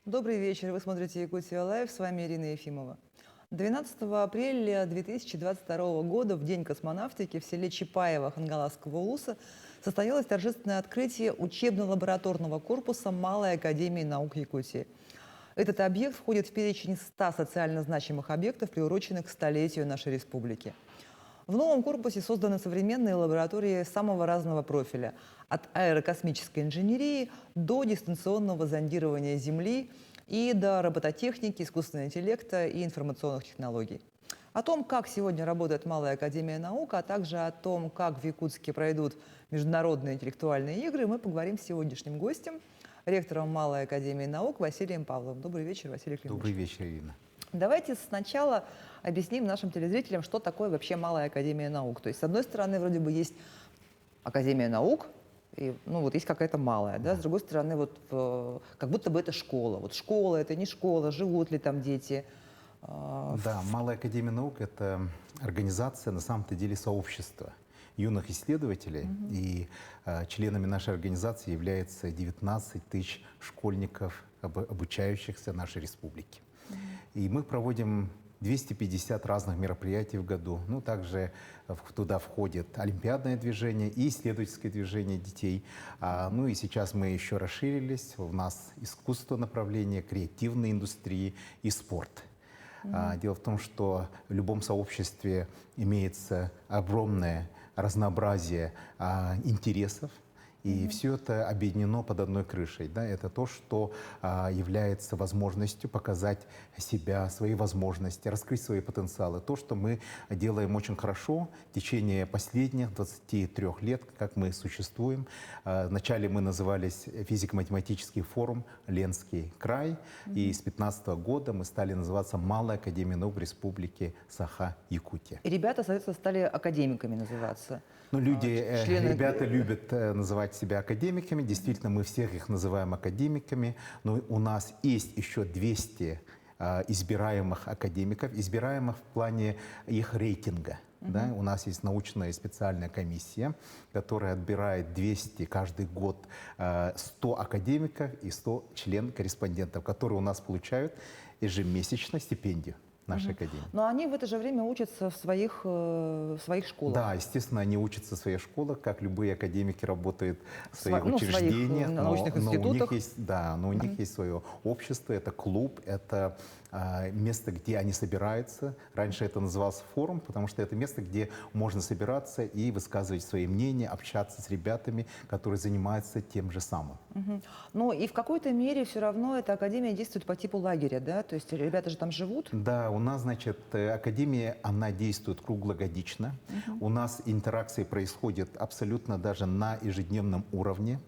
Добрый вечер. Вы смотрите Якутия Лайв. С вами Ирина Ефимова. 12 апреля 2022 года, в День космонавтики, в селе Чапаево Хангаласского улуса состоялось торжественное открытие учебно-лабораторного корпуса Малой академии наук Якутии. Этот объект входит в перечень 100 социально значимых объектов, приуроченных к столетию нашей республики. В новом корпусе созданы современные лаборатории самого разного профиля, от аэрокосмической инженерии до дистанционного зондирования Земли и до робототехники, искусственного интеллекта и информационных технологий. О том, как сегодня работает Малая академия наук, а также о том, как в Якутске пройдут международные интеллектуальные игры, мы поговорим с сегодняшним гостем, ректором Малой академии наук Василием Павловым. Добрый вечер, Василий Климович. Добрый вечер, Ирина. Давайте сначала объясним нашим телезрителям, что такое вообще Малая академия наук. То есть, с одной стороны, вроде бы есть академия наук, и, вот есть какая-то малая, да? С другой стороны, как будто бы это школа. Вот школа, это не школа, живут ли там дети? Да, Малая академия наук — это организация, на самом-то деле, сообщества юных исследователей. И членами нашей организации является 19 тысяч школьников, обучающихся в нашей республике. И мы проводим 250 разных мероприятий в году. Также туда входит олимпиадное движение и исследовательское движение детей. И сейчас мы еще расширились. У нас искусство направление, креативные индустрии и спорт. Дело в том, что в любом сообществе имеется огромное разнообразие интересов. И все это объединено под одной крышей. Да? Это то, что является возможностью показать себя, свои возможности, раскрыть свои потенциалы. То, что мы делаем очень хорошо в течение последних 23 лет, как мы существуем. Вначале мы назывались физико-математический форум «Ленский край». И с 2015 года мы стали называться Малая академия наук Республики Саха-Якутия. И ребята, соответственно, стали академиками называться. Ребята любят называть себя академиками. Действительно, мы всех их называем академиками. Но у нас есть еще 200 избираемых академиков, избираемых в плане их рейтинга. Да? У нас есть научная специальная комиссия, которая отбирает 200 каждый год 100 академиков и 100 член-корреспондентов, которые у нас получают ежемесячно стипендию нашей академии. Но они в это же время учатся в своих школах. Да, естественно, они учатся в своих школах, как любые академики работают в своих учреждениях. Научных институтах. Но у них есть свое общество, это клуб, это место, где они собираются. Раньше это называлось форум, потому что это место, где можно собираться и высказывать свои мнения, общаться с ребятами, которые занимаются тем же самым. Но и в какой-то мере все равно эта академия действует по типу лагеря, да? То есть ребята же там живут? Да, у нас, академия, она действует круглогодично. У нас интеракции происходят абсолютно даже на ежедневном уровне.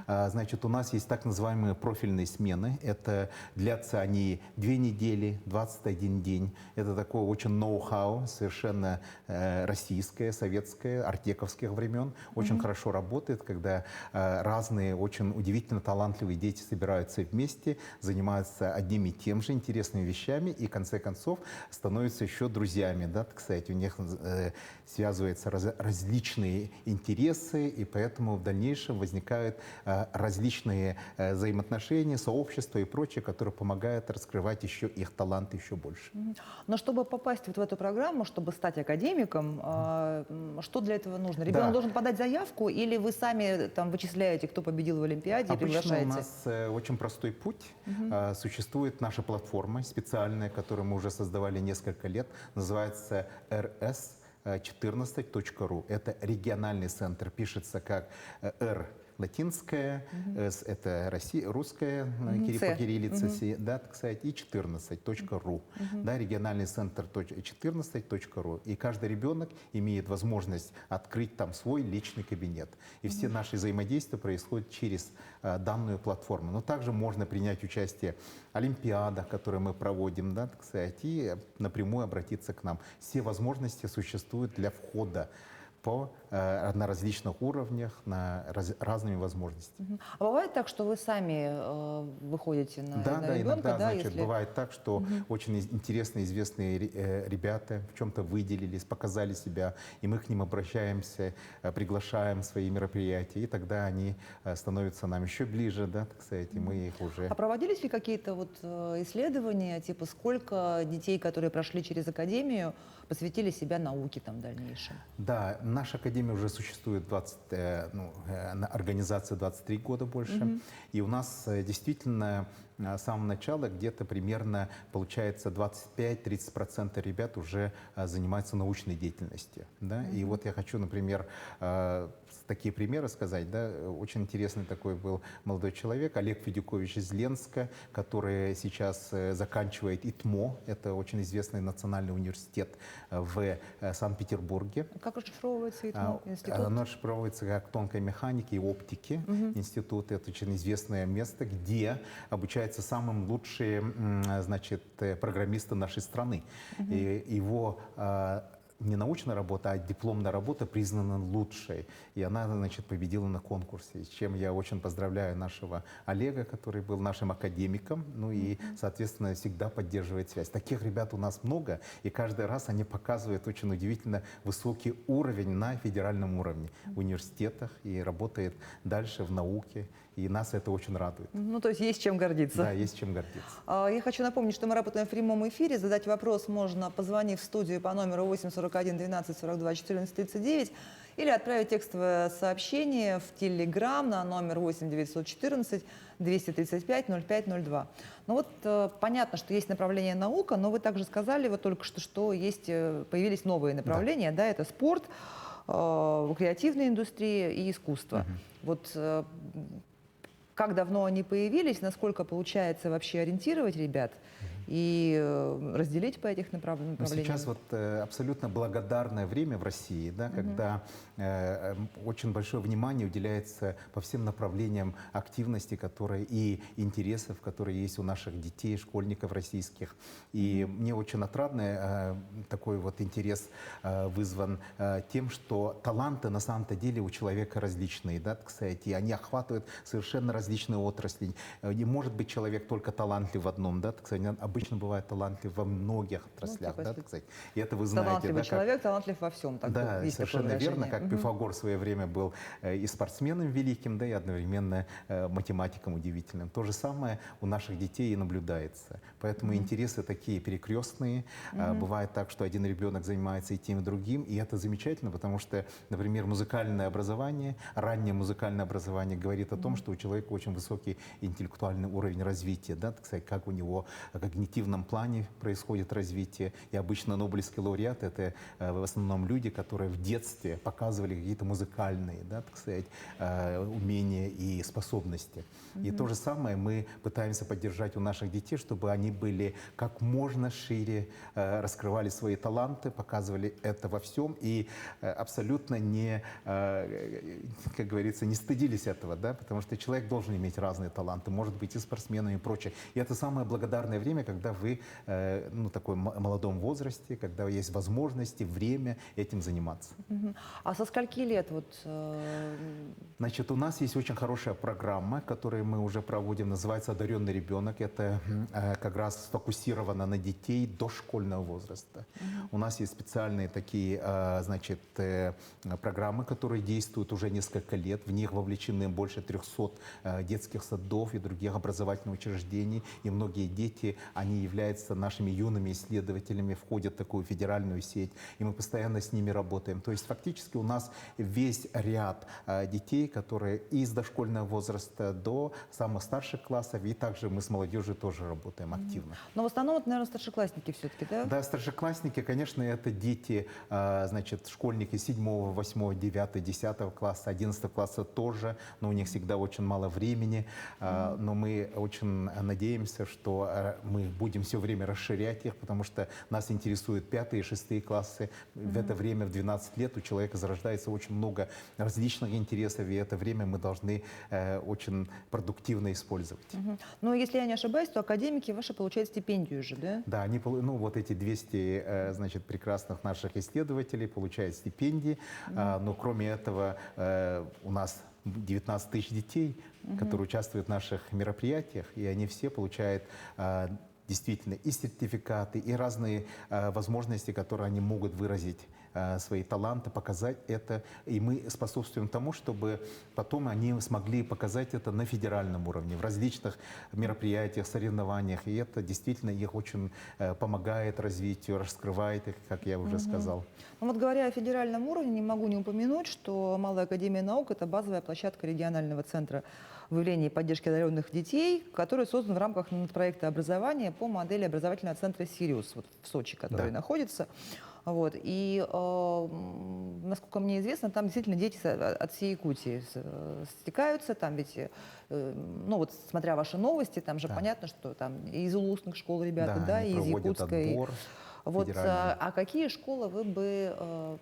У нас есть так называемые профильные смены. Это длятся они 2 недели, 21 день. Это такое очень ноу-хау, совершенно российское, советское, артековских времен. Очень хорошо работает, когда разные, очень удивительно талантливые дети собираются вместе, занимаются одними и тем же интересными вещами и, в конце концов, становятся еще друзьями. Да? Кстати, у них связываются различные интересы, и поэтому в дальнейшем возникают различные взаимоотношения, сообщества и прочее, которые помогают раскрывать еще их таланты еще больше. Но чтобы попасть в эту программу, чтобы стать академиком, что для этого нужно? Ребенок должен подать заявку, или вы сами там вычисляете, кто победил в Олимпиаде, и приглашаете? У нас очень простой путь. Существует наша платформа специальная, которую мы уже создавали несколько лет, называется rs14.ru. Это региональный центр, пишется как R латинская, S это русская, по кириллице, да, кстати, и 14.ru, да, региональный центр 14.ru. И каждый ребенок имеет возможность открыть там свой личный кабинет. И все наши взаимодействия происходят через данную платформу. Но также можно принять участие в олимпиадах, которые мы проводим, да, кстати, и напрямую обратиться к нам. Все возможности существуют для входа на различных уровнях, разными возможностями. А бывает так, что вы сами выходите на Да, ребенка, иногда, да, значит, если... бывает так, что очень интересные, известные ребята в чем-то выделились, показали себя, и мы к ним обращаемся, приглашаем в свои мероприятия, и тогда они становятся нам еще ближе, да, так сказать, и мы их уже... А проводились ли какие-то вот исследования, типа сколько детей, которые прошли через академию, посвятили себя науке там в дальнейшем? Да, наша академия уже существует, организация 23 года больше, и у нас действительно с самого начала где-то примерно получается 25-30% ребят уже занимаются научной деятельностью. Да? И вот я хочу, например, такие примеры сказать. Да? Очень интересный такой был молодой человек, Олег Федюкович из Ленска, который сейчас заканчивает ИТМО, это очень известный национальный университет в Санкт-Петербурге. Как расшифровывается институт? Оно расшифровывается как тонкой механики и оптики. Институт — это очень известное место, где обучаются самым лучшие, значит, программисты нашей страны. И его не научная работа, а дипломная работа признана лучшей. И она, значит, победила на конкурсе. С чем я очень поздравляю нашего Олега, который был нашим академиком, ну и, соответственно, всегда поддерживает связь. Таких ребят у нас много, и каждый раз они показывают очень удивительно высокий уровень на федеральном уровне в университетах и работает дальше в науке. И нас это очень радует. Ну, то есть чем гордиться. Да, есть чем гордиться. Я хочу напомнить, что мы работаем в прямом эфире. Задать вопрос можно, позвонив в студию по номеру 841 12 42 14 39 или отправить текстовое сообщение в Телеграм на номер 8 914 235 0502. Ну вот понятно, что есть направление наука, но вы также сказали вот только что есть, появились новые направления, да, это спорт, креативная индустрия и искусство. Вот как давно они появились, насколько получается вообще ориентировать ребят и разделить по этих направлениям? Но сейчас вот абсолютно благодарное время в России, да, когда очень большое внимание уделяется по всем направлениям активности, которые и интересов, которые есть у наших детей, школьников российских. И мне очень отрадно такой вот интерес вызван тем, что таланты на самом-то деле у человека различные, да, так сказать, и они охватывают совершенно различные отрасли. Не может быть человек только талантлив в одном, да, так сказать, обычно бывает талантлив во многих отраслях, да, так сказать. И это вы знаете. Талантливый да, человек, талантлив во всем. Так, да, есть совершенно такое верно, выражение. как Пифагор в свое время был и спортсменом великим, да, и одновременно математиком удивительным. То же самое у наших детей и наблюдается. Поэтому интересы такие перекрестные. Бывает так, что один ребенок занимается и тем, и другим, и это замечательно, потому что, например, музыкальное образование, раннее музыкальное образование говорит о том, что у человека очень высокий интеллектуальный уровень развития, да, так сказать, как у него в когнитивном плане происходит развитие. И обычно нобелевские лауреаты — это в основном люди, которые в детстве показывали какие-то музыкальные, да, так сказать, умения и способности. И то же самое мы пытаемся поддержать у наших детей, чтобы они были как можно шире, раскрывали свои таланты, показывали это во всем и абсолютно не, как говорится, не стыдились этого, да, потому что человек должен иметь разные таланты, может быть и спортсменом и прочее. И это самое благодарное время, когда вы, ну, такой молодом возрасте, когда есть возможности, время этим заниматься. А со скольки лет вот? Значит, у нас есть очень хорошая программа, которую мы уже проводим, называется «Одаренный ребенок». Это как раз сфокусировано на детей дошкольного возраста. У нас есть специальные такие, значит, программы, которые действуют уже несколько лет. В них вовлечены больше 300 детских садов и других образовательных учреждений. И многие дети, они являются нашими юными исследователями, входят в такую федеральную сеть. И мы постоянно с ними работаем. То есть фактически у нас весь ряд детей, которые из дошкольного возраста до самых старших классов, и также мы с молодежью тоже работаем активно. Но в основном это, наверное, старшеклассники все-таки, да? Да, старшеклассники, конечно, это дети, значит, школьники 7, 8, 9, 10 класса, 11 класса тоже, но у них всегда очень мало времени. Но мы очень надеемся, что мы будем все время расширять их, потому что нас интересуют 5-е и 6-е классы. В это время, в 12 лет, у человека зарождается очень много различных интересов, и это время мы должны очень продуктивно использовать. Но если я не ошибаюсь, то академики ваши получают стипендию же, да? Да, они, ну, вот эти 200, значит, прекрасных наших исследователей получают стипендии, но кроме этого у нас 19 тысяч детей, которые участвуют в наших мероприятиях, и они все получают действительно и сертификаты, и разные возможности, которые они могут выразить свои таланты, показать это. И мы способствуем тому, чтобы потом они смогли показать это на федеральном уровне, в различных мероприятиях, соревнованиях. И это действительно их очень помогает развитию, раскрывает их, как я уже сказал. Ну вот говоря о федеральном уровне, не могу не упомянуть, что Малая академия наук – это базовая площадка регионального центра выявления и поддержки одаренных детей, который создан в рамках проекта образования по модели образовательного центра «Сириус» вот в Сочи, который находится. Вот. И, насколько мне известно, там действительно дети от всей Якутии стекаются. Там ведь, ну вот смотря ваши новости, там же понятно, что там и из улусных школ ребята, да, и из Якутской. Отбор вот, а какие школы вы бы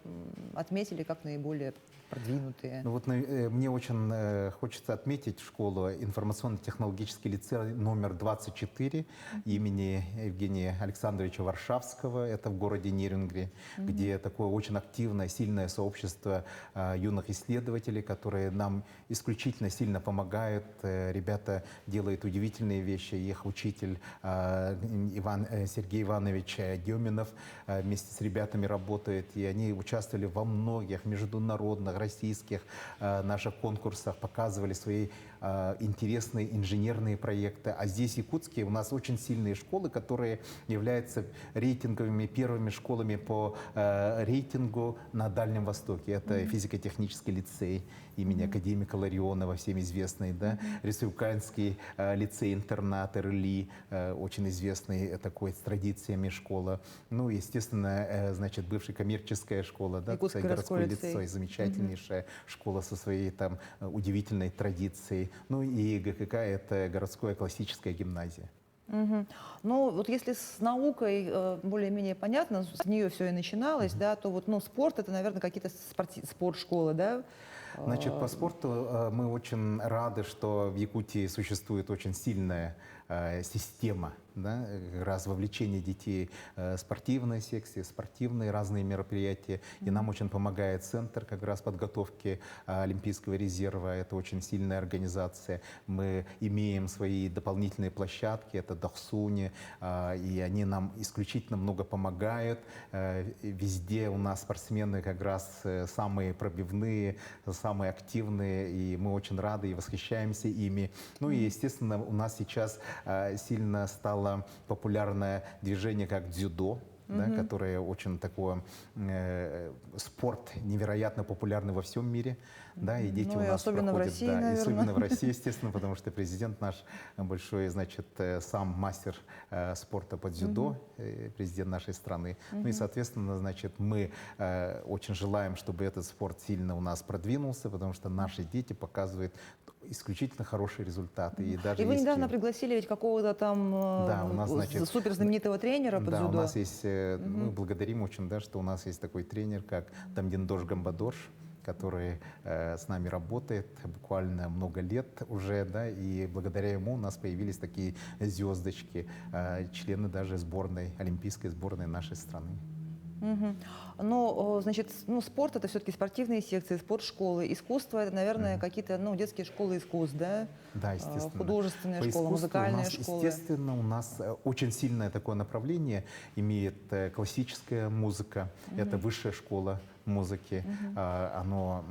отметили как наиболее продвинутые? Ну вот мне очень хочется отметить школу информационно-технологический лицей номер 24 имени Евгения Александровича Варшавского. Это в городе Нерюнгри, где такое очень активное, сильное сообщество юных исследователей, которые нам исключительно сильно помогают. Ребята делают удивительные вещи. Их учитель Сергей Иванович Деминов вместе с ребятами работает. И они участвовали во многих международных, российских наших конкурсах, показывали свои интересные инженерные проекты. А здесь, в Якутске, у нас очень сильные школы, которые являются рейтинговыми первыми школами по рейтингу на Дальнем Востоке. Это физико-технический лицей имени академика Ларионова, всем известный, да, Республиканский лицей-интернат РЛИ, очень известный такой с традициями школа. Ну, естественно, значит, бывшая коммерческая школа, да, городской лицей, замечательнейшая школа со своей там удивительной традицией. Ну и ГКК — это городская классическая гимназия. Ну, вот если с наукой более-менее понятно, с нее все и начиналось, да, то вот, ну, спорт — это, наверное, какие-то спортшколы, да? Значит, по спорту мы очень рады, что в Якутии существует очень сильная система, да, как раз вовлечение детей, спортивные секции, спортивные разные мероприятия. И нам очень помогает центр как раз подготовки Олимпийского резерва. Это очень сильная организация. Мы имеем свои дополнительные площадки, это Дахсуни, и они нам исключительно много помогают. Везде у нас спортсмены как раз самые пробивные, самые активные, и мы очень рады и восхищаемся ими. Ну и, естественно, у нас сейчас сильно стало популярное движение как дзюдо, да, которое очень такое спорт невероятно популярный во всем мире, да, и дети ну, у и нас особенно проходят, в России, да, наверное. особенно в России, естественно, потому что президент наш большой, значит, сам мастер спорта по дзюдо, президент нашей страны. Ну и, соответственно, значит, мы очень желаем, чтобы этот спорт сильно у нас продвинулся, потому что наши дети показывают исключительно хорошие результаты. И, даже и вы если... недавно пригласили ведь какого-то там Да, у нас, значит, суперзнаменитого тренера по да, дзюдо. у нас есть, мы благодарим очень, да, что у нас есть такой тренер, как Дамдиндош Гамбадорш, который с нами работает буквально много лет уже, да, и благодаря ему у нас появились такие звездочки, члены даже сборной, олимпийской сборной нашей страны. Но, значит, ну, спорт — это все-таки спортивные секции, спортшколы. Искусство — это, наверное, какие-то, ну, детские школы искусств, да? Да, естественно. Художественная По школа, искусству музыкальная у нас, школа. естественно, у нас очень сильное такое направление имеет классическая музыка. Это высшая школа музыки. Оно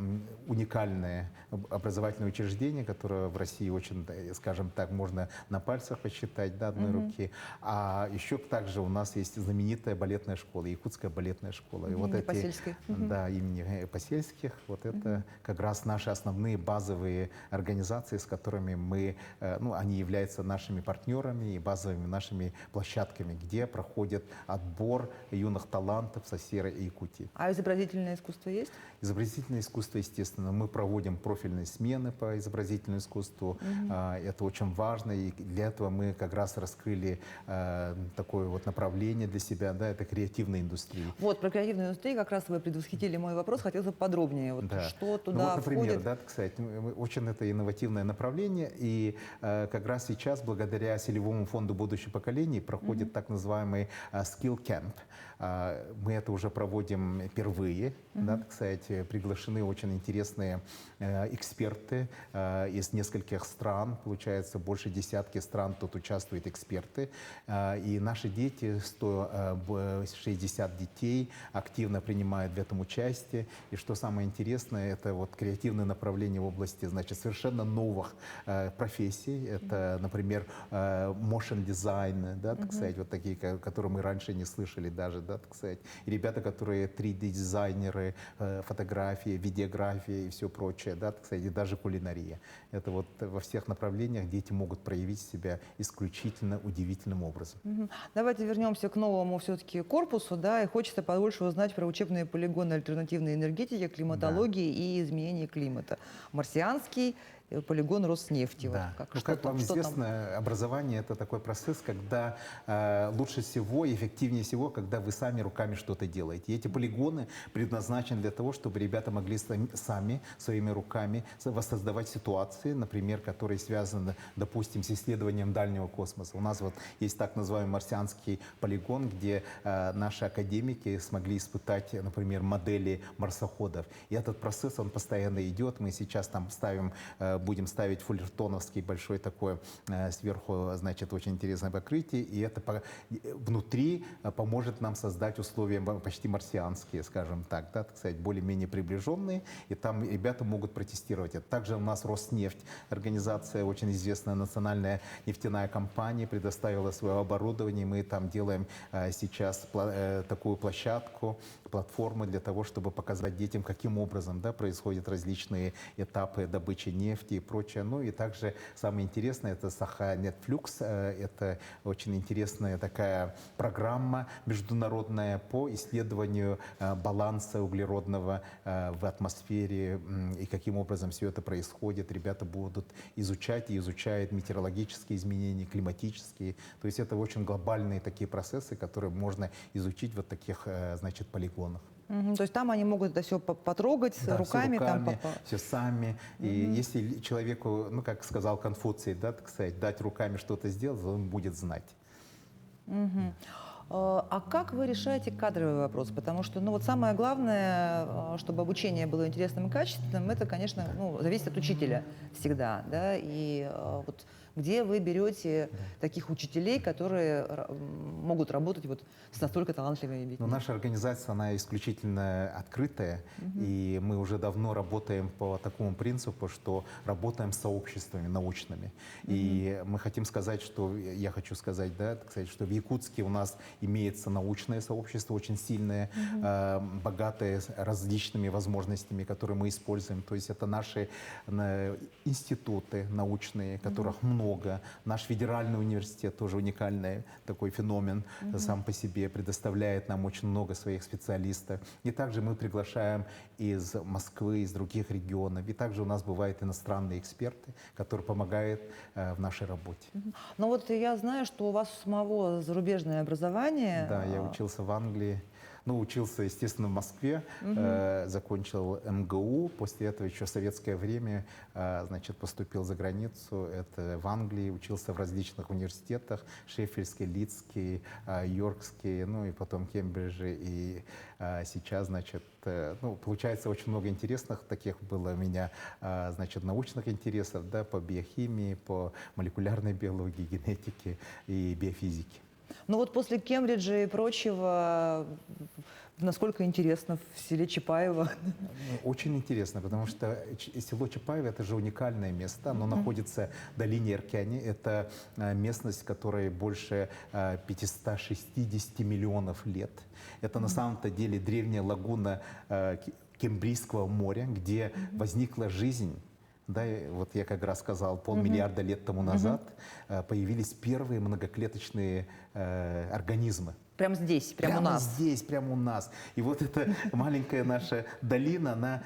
уникальное образовательное учреждение, которое в России очень, скажем так, можно на пальцах посчитать, да, одной руки. А еще также у нас есть знаменитая балетная школа, Якутская балетная школа. И вот Имени эти, Посельской. да, имени Посельских. Вот это как раз наши основные базовые организации, с которыми мы, ну, они являются нашими партнерами и базовыми нашими площадками, где проходит отбор юных талантов со всей Якутии. А изобразительное изобразительное искусство есть? Изобразительное искусство, естественно, мы проводим профильные смены по изобразительному искусству. Это очень важно, и для этого мы как раз раскрыли такое вот направление для себя, да, это креативная индустрия. Вот, про креативную индустрию как раз вы предвосхитили мой вопрос. Хотелось бы подробнее. Вот Да. что Ну туда вот, например, входит? да, кстати, очень это инновативное направление, и как раз сейчас, благодаря Целевому фонду будущих поколений, проходит так называемый Skill Camp. Мы это уже проводим впервые, да, кстати, приглашены очень интересные эксперты из нескольких стран, получается, больше десятки стран тут участвуют эксперты, и наши дети, 160 детей, активно принимают в этом участие, и что самое интересное, это вот креативное направление в области, значит, совершенно новых профессий, это, например, motion design, да, так сказать, вот такие, которые мы раньше не слышали даже, да, так сказать, и ребята, которые 3D-дизайнеры, фотографии, видеографии и все прочее, да, так сказать, и даже кулинария. Это вот во всех направлениях дети могут проявить себя исключительно удивительным образом. Давайте вернемся к новому все-таки корпусу, да, и хочется побольше узнать про учебные полигоны альтернативной энергетики, климатологии и изменения климата. Марсианский полигон Роснефти. Вот Да. как, Ну, что как там, вам что там? известно, образование — это такой процесс, когда лучше всего, эффективнее всего, когда вы сами руками что-то делаете. И эти полигоны предназначены для того, чтобы ребята могли сами, своими руками воссоздавать ситуации, например, которые связаны, допустим, с исследованием дальнего космоса. У нас вот есть так называемый марсианский полигон, где наши академики смогли испытать, например, модели марсоходов. И этот процесс, он постоянно идет. Мы сейчас там будем ставить фуллертоновский большой такой сверху, значит, очень интересное покрытие, и это внутри поможет нам создать условия почти марсианские, скажем так, да, так сказать, более-менее приближенные, и там ребята могут протестировать это. Также у нас Роснефть, организация, очень известная национальная нефтяная компания, предоставила свое оборудование, мы там делаем сейчас такую площадку, платформу для того, чтобы показать детям, каким образом, да, происходят различные этапы добычи нефти и прочее. Ну и также самое интересное — это Саха-Нетфлюкс. Это очень интересная такая программа международная по исследованию баланса углеродного в атмосфере и каким образом все это происходит. Ребята будут изучать и изучают метеорологические изменения, климатические. То есть это очень глобальные такие процессы, которые можно изучить в вот таких, значит, полигонах. То есть там они могут это все потрогать Да, руками, все там, руками, все сами. И если человеку, ну, как сказал Конфуций, да, так сказать, дать руками что-то сделать, он будет знать. А как вы решаете кадровый вопрос? Потому что, ну, вот самое главное, чтобы обучение было интересным и качественным, это, конечно, ну, зависит от учителя всегда, да, и вот где вы берете таких учителей, которые могут работать вот с настолько талантливыми детьми? Но наша организация, она исключительно открытая, и мы уже давно работаем по такому принципу, что работаем с сообществами научными. И мы хотим сказать, что, я хочу сказать, да, так сказать, что в Якутске у нас имеется научное сообщество очень сильное, богатое различными возможностями, которые мы используем. То есть это наши институты научные, которых много. Наш федеральный университет тоже уникальный такой феномен сам по себе, предоставляет нам очень много своих специалистов. И также мы приглашаем из Москвы, из других регионов. И также у нас бывают иностранные эксперты, которые помогают в нашей работе. Ну вот я знаю, что у вас у самого зарубежное образование. Да, я учился в Англии. Ну, учился, естественно, в Москве, закончил МГУ, после этого еще в советское время, значит, поступил за границу, это в Англии, учился в различных университетах, Шеффельдский, Лидский, Йоркский, ну и потом Кембридже, и сейчас, значит, ну, получается, очень много интересных таких было у меня, значит, научных интересов, да, по биохимии, по молекулярной биологии, генетике и биофизике. Ну вот после Кембриджа и прочего, насколько интересно в селе Чапаево? Очень интересно, потому что село Чапаево — это же уникальное место. Оно находится в долине Эркяни. Это местность, которой больше 560 миллионов лет. Это на самом-то деле древняя лагуна Кембрийского моря, где возникла жизнь да, и вот я как раз сказал, полмиллиарда лет тому назад появились первые многоклеточные организмы. Прямо здесь, прямо у нас. Здесь, прямо у нас. И вот эта маленькая наша долина, она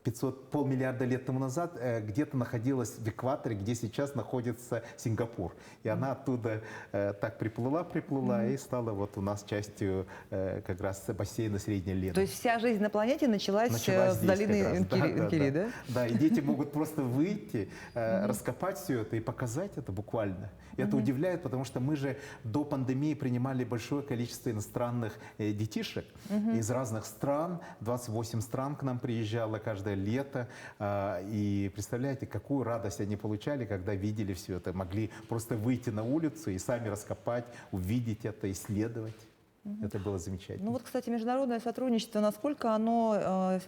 500, полмиллиарда лет тому назад где-то находилась в экваторе, где сейчас находится Сингапур. И она оттуда так приплыла и стала вот у нас частью как раз бассейна Средней Лены. То есть вся жизнь на планете началась с здесь долины как раз. Энкири, да? Да, и дети могут просто выйти, раскопать все это и показать это буквально. Это удивляет, потому что мы же до пандемии принимали большое количество иностранных детишек из разных стран. 28 стран к нам приезжало каждое лето. И представляете, какую радость они получали, когда видели все это. Могли просто выйти на улицу и сами раскопать, увидеть это, исследовать. Это было замечательно. Ну вот, кстати, международное сотрудничество, насколько оно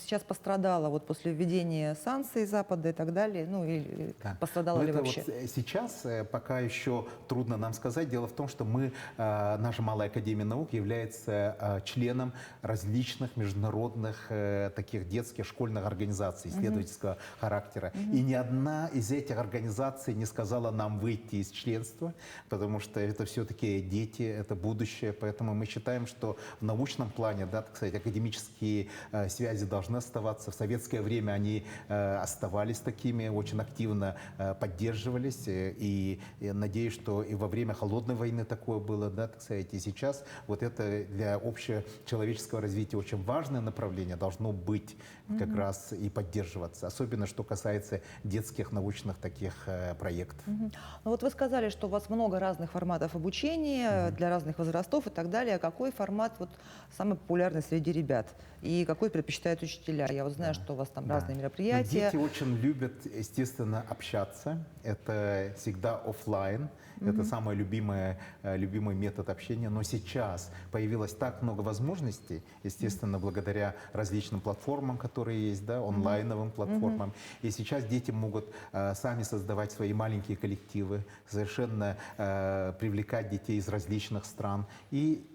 сейчас пострадало вот после введения санкций Запада и так далее, ну или пострадало Но ли это вообще? Вот сейчас пока еще трудно нам сказать. Дело в том, что мы, наша Малая Академия Наук является членом различных международных таких детских школьных организаций исследовательского характера. И ни одна из этих организаций не сказала нам выйти из членства, потому что это все-таки дети, это будущее, поэтому мы считаем, что в научном плане, да, так сказать, академические связи должны оставаться. В советское время они оставались такими, очень активно поддерживались. И надеюсь, что и во время Холодной войны такое было, да, так сказать, и сейчас вот это для общечеловеческого развития очень важное направление должно быть как раз и поддерживаться. Особенно, что касается детских научных таких проектов. Ну вот вы сказали, что у вас много разных форматов обучения для разных возрастов и так далее. А какой формат вот самый популярный среди ребят? И какой предпочитают учителя? Я вот знаю, что у вас там разные Но мероприятия. дети очень любят, естественно, общаться. Это всегда оффлайн. Это самый любимый метод общения. Но сейчас появилось так много возможностей, естественно, благодаря различным платформам, которые есть, да, онлайновым платформам. И сейчас дети могут сами создавать свои маленькие коллективы, совершенно привлекать детей из различных стран и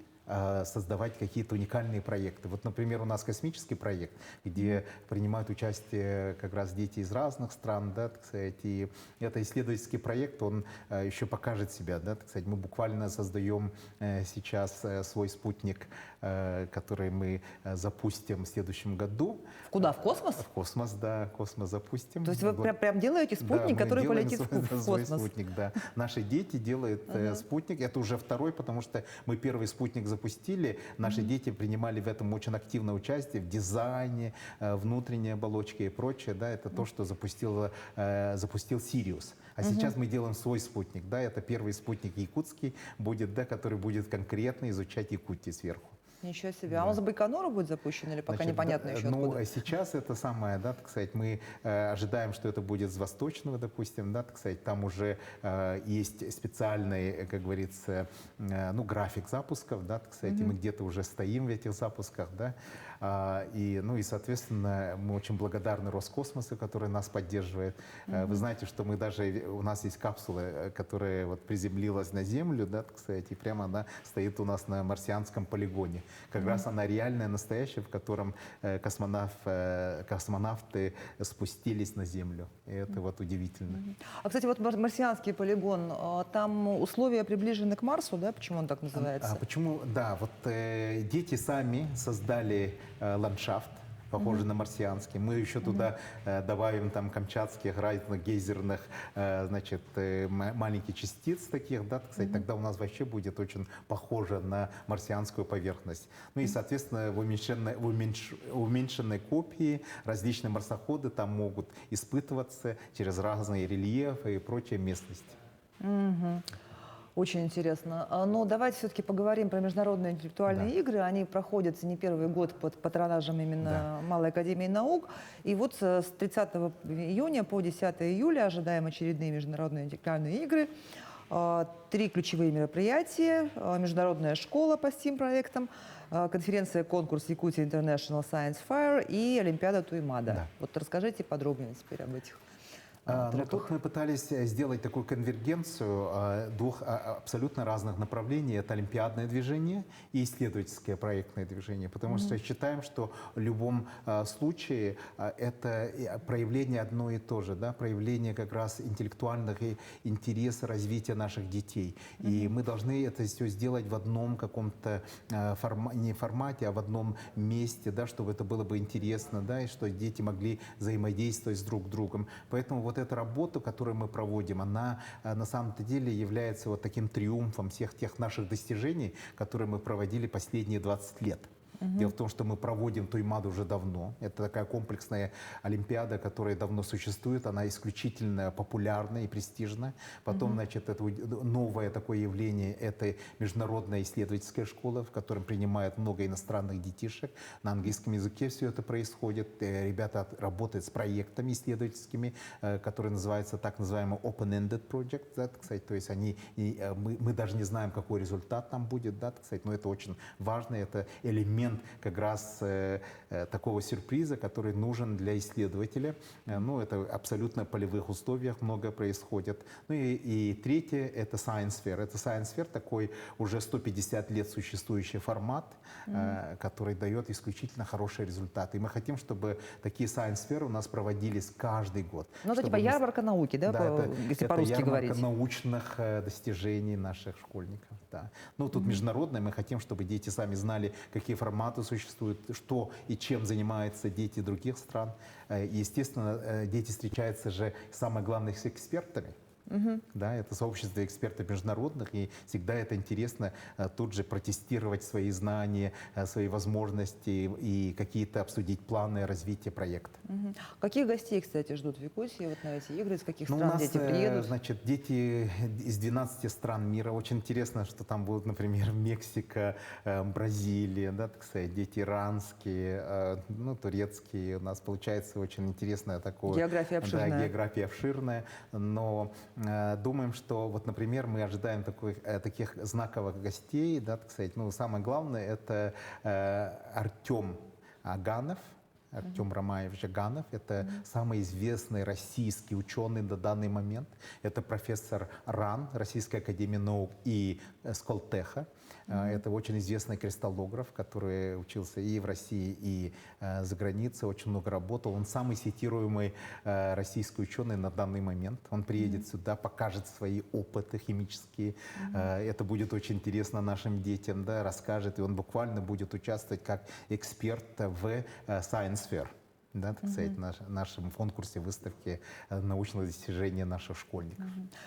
создавать какие-то уникальные проекты. Вот, например, у нас космический проект, где принимают участие как раз дети из разных стран, да, так сказать, и это исследовательский проект, он еще покажет себя, да, так сказать. Мы буквально создаем сейчас свой спутник, который мы запустим в следующем году. Куда? В космос? В космос, да, космос запустим. То есть вы прям делаете спутник, Да, который мы делаем полетит в свой космос? спутник, да. Наши дети делают спутник. Это уже второй, потому что мы первый спутник запустили. Наши дети принимали в этом очень активное участие, в дизайне, внутренней оболочке и прочее. Да, это то, что запустил Сириус. А сейчас мы делаем свой спутник. Да, это первый спутник якутский будет, да, который будет конкретно изучать Якутию сверху. Ничего себе. А он за Байконуру будет запущен или пока Значит, непонятно еще ну, откуда? сейчас это самое, да, так сказать, мы ожидаем, что это будет с восточного, допустим, да, так сказать, там уже есть специальный, как говорится, ну, график запусков, да, так сказать, и мы где-то уже стоим в этих запусках, да, ну и, соответственно, мы очень благодарны Роскосмосу, который нас поддерживает. Вы знаете, что мы даже, у нас есть капсула, которая вот приземлилась на Землю, да, так сказать, и прямо она стоит у нас на марсианском полигоне. Как раз она реальная, настоящая, в котором космонавты спустились на Землю. И это вот удивительно. А, кстати, вот марсианский полигон, там условия приближены к Марсу, да? Почему он так называется? Почему? Да, вот дети сами создали ландшафт, похожий на марсианский. Мы еще туда добавим там камчатских, гейзерных, значит, маленьких частиц таких, да, так сказать, тогда у нас вообще будет очень похоже на марсианскую поверхность. Ну и, соответственно, в уменьшенной копии различные марсоходы там могут испытываться через разные рельефы и прочие местности. Очень интересно. Но давайте все-таки поговорим про международные интеллектуальные игры. Они проходят не первый год под патронажем именно Малой Академии Наук. И вот с 30 июня по 10 июля ожидаем очередные международные интеллектуальные игры. 3 ключевые мероприятия. Международная школа по STEAM-проектам, конференция-конкурс Якутия International Science Fair и Олимпиада Туймада. Да. Вот расскажите подробнее теперь об этих Ну, треках? тут мы пытались сделать такую конвергенцию двух абсолютно разных направлений. Это олимпиадное движение и исследовательское проектное движение. Потому что считаем, что в любом случае это проявление одно и то же. Да? Проявление как раз интеллектуальных интересов развития наших детей. И мы должны это все сделать в одном каком-то не формате, а в одном месте, да, чтобы это было бы интересно, да, и что дети могли взаимодействовать с друг другом. Поэтому вот эта работа, которую мы проводим, она на самом-то деле является вот таким триумфом всех тех наших достижений, которые мы проводили последние 20 лет. Дело в том, что мы проводим Туймаду уже давно. Это такая комплексная олимпиада, которая давно существует. Она исключительно популярна и престижна. Потом, значит, это новое такое явление – это международная исследовательская школа, в которой принимают много иностранных детишек. На английском языке все это происходит. Ребята работают с проектами исследовательскими, которые называются так называемый open-ended project. Да, кстати, то есть мы даже не знаем, какой результат там будет, да, кстати, но это очень важно, это элемент как раз такого сюрприза, который нужен для исследователя. Ну, это абсолютно в полевых условиях много происходит. Ну и третье – это Science Fair. Это Science Fair такой уже 150 лет существующий формат, который дает исключительно хорошие результаты. И мы хотим, чтобы такие Science Fair у нас проводились каждый год. Ну, это типа ярмарка науки, да, если по-русски говорить? Это научных достижений наших школьников. Да. Ну, тут международное, мы хотим, чтобы дети сами знали, какие форматы существуют, что и чем занимаются дети других стран. И, естественно, дети встречаются же, самое главное, с экспертами. Да, это сообщество экспертов международных, и всегда это интересно тут же протестировать свои знания, свои возможности и какие-то обсудить планы развития проекта. Каких гостей, кстати, ждут в Якутии вот на эти игры? Из каких Ну, у стран нас, дети приедут? значит, дети из 12 стран мира. Очень интересно, что там будут, например, Мексика, Бразилия, да, так сказать, дети иранские, ну, турецкие. У нас получается очень интересное такое... География обширная. Да, география обширная, но думаем, что, вот, например, мы ожидаем таких знаковых гостей, да, так сказать. Ну, самое главное, это Артем Аганов, Артем Ромаевич Аганов. Это самый известный российский ученый на данный момент. Это профессор РАН, Российской академии наук, и Сколтеха. Это очень известный кристаллограф, который учился и в России, и за границей, очень много работал. Он самый цитируемый российский ученый на данный момент. Он приедет сюда, покажет свои опыты химические. Это будет очень интересно нашим детям, да, расскажет. И он буквально будет участвовать как эксперт в Science Fair. Да, так сказать, в нашем конкурсе выставки научных достижений наших школьников.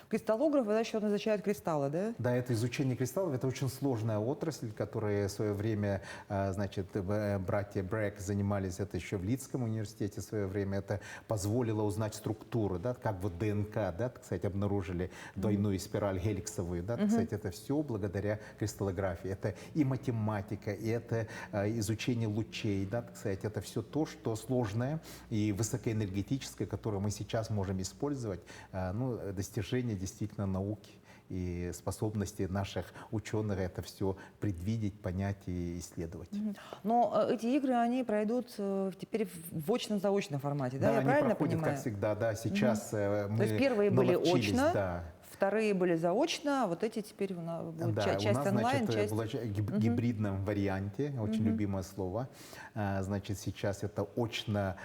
Кристаллограф, это еще изучают кристаллы, да? Да, это изучение кристаллов, это очень сложная отрасль, которая в свое время, значит, братья Брэк занимались это еще в Лидском университете в свое время. Это позволило узнать структуру, да, как вот ДНК, да, так сказать, обнаружили двойную спираль геликсовую, да, так сказать, это все благодаря кристаллографии. Это и математика, и это изучение лучей, да, так сказать, это все то, что сложное и высокоэнергетическое, которое мы сейчас можем использовать, ну, достижение действительно науки и способности наших ученых это все предвидеть, понять и исследовать. Но эти игры, они пройдут теперь в очно-заочном формате, да? Я они правильно проходят, понимаю? как всегда, да, сейчас мы То есть первые были наловчились, очно, да. вторые были заочно, а вот эти теперь у нас будут Да, часть у нас, онлайн, значит, часть... в гибридном варианте, очень любимое слово. Значит, сейчас это очно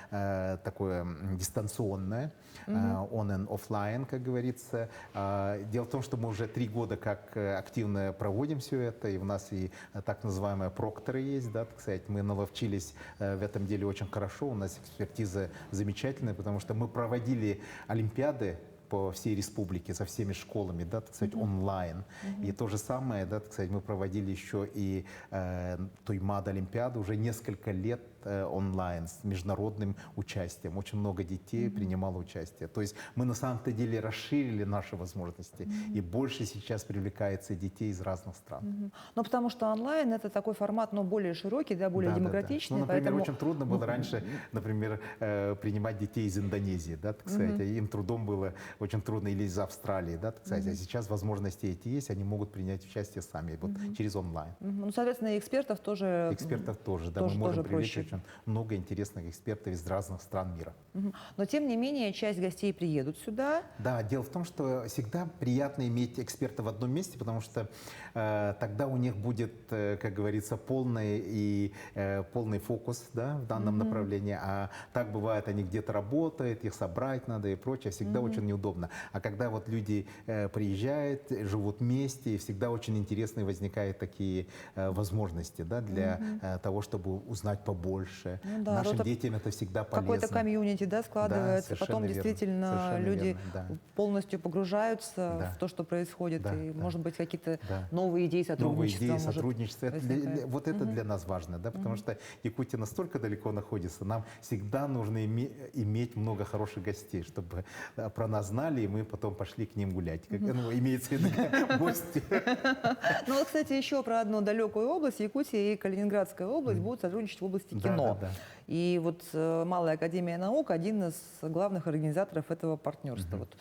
такое дистанционное, on and offline, как говорится. Дело в том, что мы уже 3 года как активно проводим все это, и у нас и так называемые прокторы есть, да, так сказать. Мы наловчились в этом деле очень хорошо, у нас экспертиза замечательная, потому что мы проводили олимпиады по всей республике, со всеми школами, да, так сказать, онлайн. И то же самое, да, так сказать, мы проводили еще и Туймад Олимпиаду уже несколько лет онлайн с международным участием. Очень много детей принимало участие. То есть мы на самом-то деле расширили наши возможности и больше сейчас привлекается детей из разных стран. Ну, потому что онлайн это такой формат, но более широкий, да, более демократичный. Ну, например, поэтому... очень трудно было раньше, например, принимать детей из Индонезии, да, так сказать. Им трудом было очень трудно, или из Австралии, да, так сказать. А сейчас возможности эти есть, они могут принять участие сами, вот через онлайн. Ну, соответственно, и экспертов тоже, Экспертов тоже, да, мы тоже можем привлечь проще. очень много интересных экспертов из разных стран мира. Но, тем не менее, часть гостей приедут сюда. Да, дело в том, что всегда приятно иметь эксперта в одном месте, потому что тогда у них будет, как говорится, полный фокус, да, в данном направлении. А так бывает, они где-то работают, их собрать надо и прочее, всегда очень неудобно. А когда вот люди приезжают, живут вместе, всегда очень интересные возникают такие возможности, да, для того, чтобы узнать побольше. Ну да, Нашим это детям это всегда полезно. Какой-то комьюнити, да, складывается. совершенно Потом верно, действительно совершенно люди верно, да. полностью погружаются Да. в то, что происходит. Да, И, да. может быть, какие-то Да. новые идеи Новые сотрудничества. идеи, может сотрудничество. возникать. Вот это для нас важно, да, потому что Якутия настолько далеко находится, нам всегда нужно иметь много хороших гостей, чтобы про нас знали, и мы потом пошли к ним гулять. Ну, имеется в виду гости. Ну, вот, кстати, еще про одну далекую область. Якутия и Калининградская область будут сотрудничать в области Да, кино. да, да. И вот Малая академия наук один из главных организаторов этого партнерства. Вот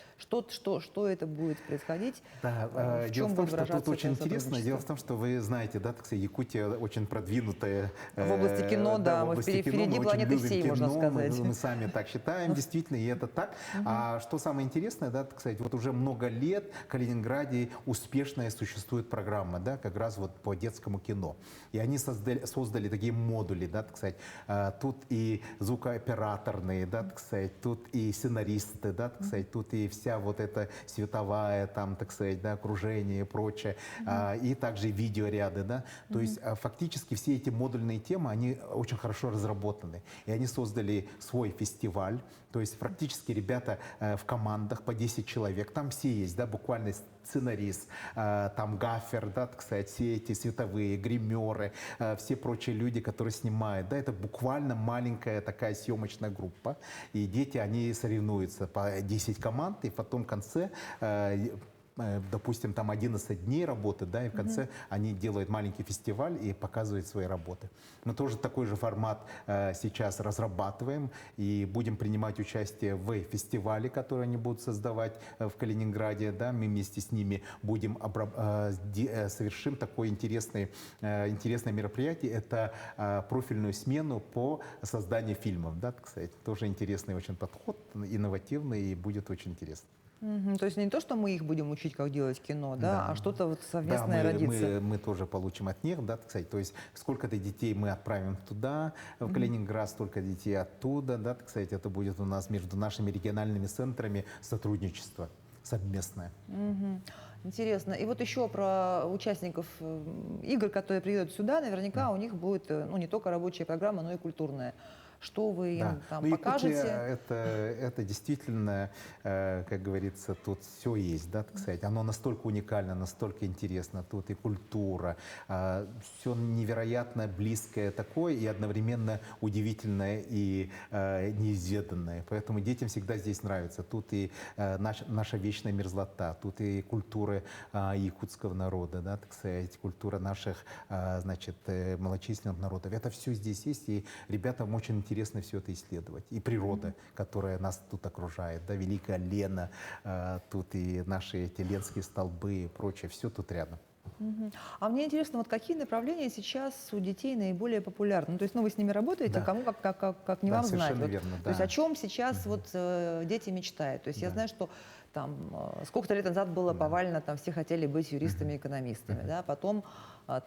что это будет происходить? Да, в дело чем в том, будет что тут выражаться очень это интересно. сотрудничество? Дело в том, что вы знаете, да, так сказать, Якутия очень продвинутая. В области кино, да, в мы области кино, впереди мы очень планеты любим всей, кино, можно сказать. Мы сами так считаем, действительно, и это так. А что самое интересное, да, так сказать, вот уже много лет в Калининграде успешная существует программа, да, как раз вот по детскому кино. И они создали такие модули, да, так сказать. Тут и звукооператорные, да, так сказать, тут и сценаристы, да, так сказать, тут и вся вот эта световая, там, так сказать, да, окружение и прочее, и также видеоряды, да. То есть фактически все эти модульные темы, они очень хорошо разработаны. И они создали свой фестиваль, то есть практически ребята в командах по 10 человек, там все есть, да, буквально сценарист, там гафер, да, так сказать, все эти световые, гримеры, все прочие люди, которые снимают, да, это буквально маленькая такая съемочная группа, и дети, они соревнуются по 10 команд, и потом в конце допустим, там 11 дней работы, да, и в конце они делают маленький фестиваль и показывают свои работы. Мы тоже такой же формат сейчас разрабатываем и будем принимать участие в фестивале, который они будут создавать в Калининграде, да, мы вместе с ними будем совершим такое интересное мероприятие, это профильную смену по созданию фильмов, да, так сказать, тоже интересный очень подход, инновативный, и будет очень интересно. То есть не то, что мы их будем учить, как делать кино, да, Да. а что-то вот совместное Да, родится. мы тоже получим от них, да, так сказать. То есть сколько-то детей мы отправим туда, в Калининград, столько детей оттуда, да, так сказать. Это будет у нас между нашими региональными центрами сотрудничество совместное. Интересно. И вот еще про участников игр, которые приедут сюда, наверняка у них будет, ну, не только рабочая программа, но и культурная. Что вы им там Ну, Якутия покажете? это действительно, как говорится, тут все есть, да, так сказать. Оно настолько уникально, настолько интересно. Тут и культура, все невероятно близкое такое и одновременно удивительное и неизведанное. Поэтому детям всегда здесь нравится. Тут и наша вечная мерзлота, тут и культура якутского народа, да, так сказать, культура наших, значит, малочисленных народов. Это все здесь есть, и ребятам очень интересно все это исследовать. И природа, которая нас тут окружает, да, Великая Лена, тут и наши эти ленские столбы и прочее, все тут рядом. А мне интересно, вот какие направления сейчас у детей наиболее популярны? Ну, то есть, ну, вы с ними работаете, Да. кому как не Да, вам знать. совершенно Вот, верно, то есть да. о чем сейчас вот дети мечтают? То есть я знаю, что там сколько-то лет назад было повально, там все хотели быть юристами, экономистами, да, потом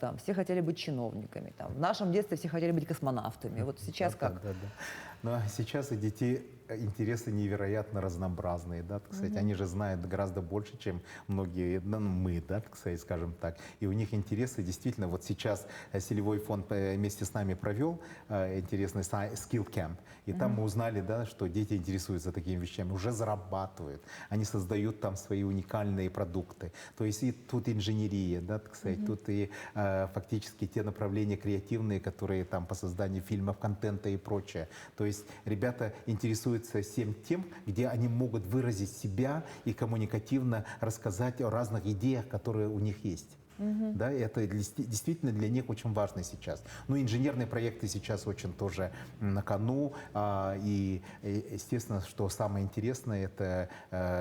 там все хотели быть чиновниками, там в нашем детстве все хотели быть космонавтами. Вот сейчас Да, как? да, да. Но сейчас у детей интересы невероятно разнообразные, да, так сказать. Они же знают гораздо больше, чем многие, ну, мы, да, так сказать, скажем так. И у них интересы действительно, вот сейчас Селевой фонд вместе с нами провел интересный Skill Camp, и там мы узнали, да, что дети интересуются такими вещами, уже зарабатывают, они создают там свои уникальные продукты. То есть и тут инженерия, да, так сказать, тут и фактически те направления креативные, которые там по созданию фильмов, контента и прочее. То есть ребята интересуются всем тем, где они могут выразить себя и коммуникативно рассказать о разных идеях, которые у них есть. Да, и это действительно для них очень важно сейчас. Ну, инженерные проекты сейчас очень тоже на кону. Естественно, что самое интересное, это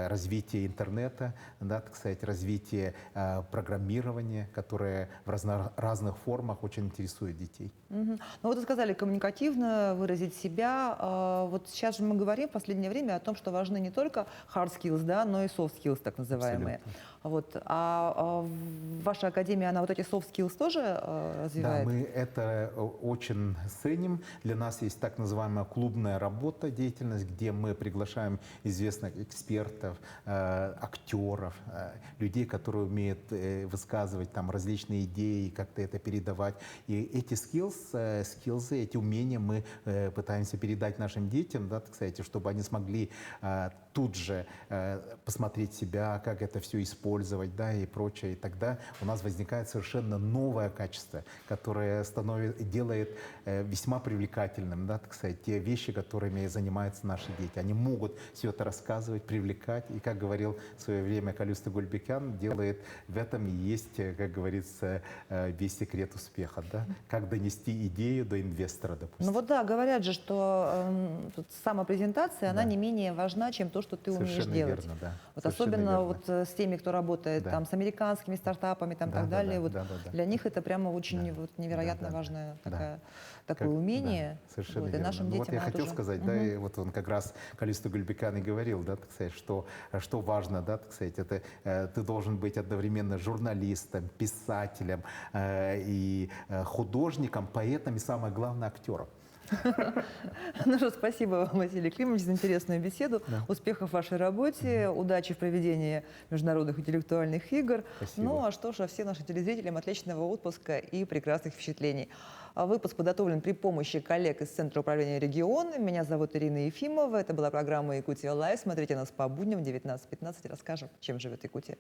развитие интернета, да, так сказать, развитие программирования, которое в разных формах очень интересует детей. Ну вот вы сказали, коммуникативно выразить себя. Вот сейчас же мы говорим в последнее время о том, что важны не только hard skills, да, но и soft skills, так называемые. Абсолютно. Вот. Ваша академия, она вот эти soft skills тоже Да, развивает? мы это очень ценим. Для нас есть так называемая клубная работа, деятельность, где мы приглашаем известных экспертов, актеров, людей, которые умеют высказывать там различные идеи, как-то это передавать. И эти скиллсы, эти умения мы пытаемся передать нашим детям, да, так сказать, чтобы они смогли тут же посмотреть себя, как это все использовать, да, и прочее. И тогда у нас возникает совершенно новое качество, которое делает весьма привлекательным, да, так сказать, те вещи, которыми занимаются наши дети. Они могут все это рассказывать, привлекать. И, как говорил в свое время Калюста Гульбекян, делает в этом и есть, как говорится, весь секрет успеха. Да? Как донести идею до инвестора, допустим. Ну вот да, говорят же, что тут самопрезентация, она Да. не менее важна, чем то, что ты умеешь Совершенно делать. верно, да. Вот Совершенно особенно верно. вот с теми, кто работает Да. там с американскими стартапами там, Да, так да, далее, да, вот да, да, да. для них это прямо очень Да. вот невероятно Да, да, важное да. такое умение. Да, совершенно Вот, и верно. нашим Ну, вот детям я оно хотел тоже. сказать, да, и вот он как раз Калиста Гульбекян и говорил, да, так сказать, что важно, да, так сказать, это ты должен быть одновременно журналистом, писателем и художником, поэтом и самое главное актером. Ну что, спасибо вам, Василий Климович, за интересную беседу. Да. Успехов в вашей работе, удачи в проведении международных интеллектуальных игр. Спасибо. Ну а что ж, а всем нашим телезрителям отличного отпуска и прекрасных впечатлений. Выпуск подготовлен при помощи коллег из Центра управления регионами. Меня зовут Ирина Ефимова. Это была программа «Якутия Лайв». Смотрите нас по будням в 19:15. Расскажем, чем живет Якутия.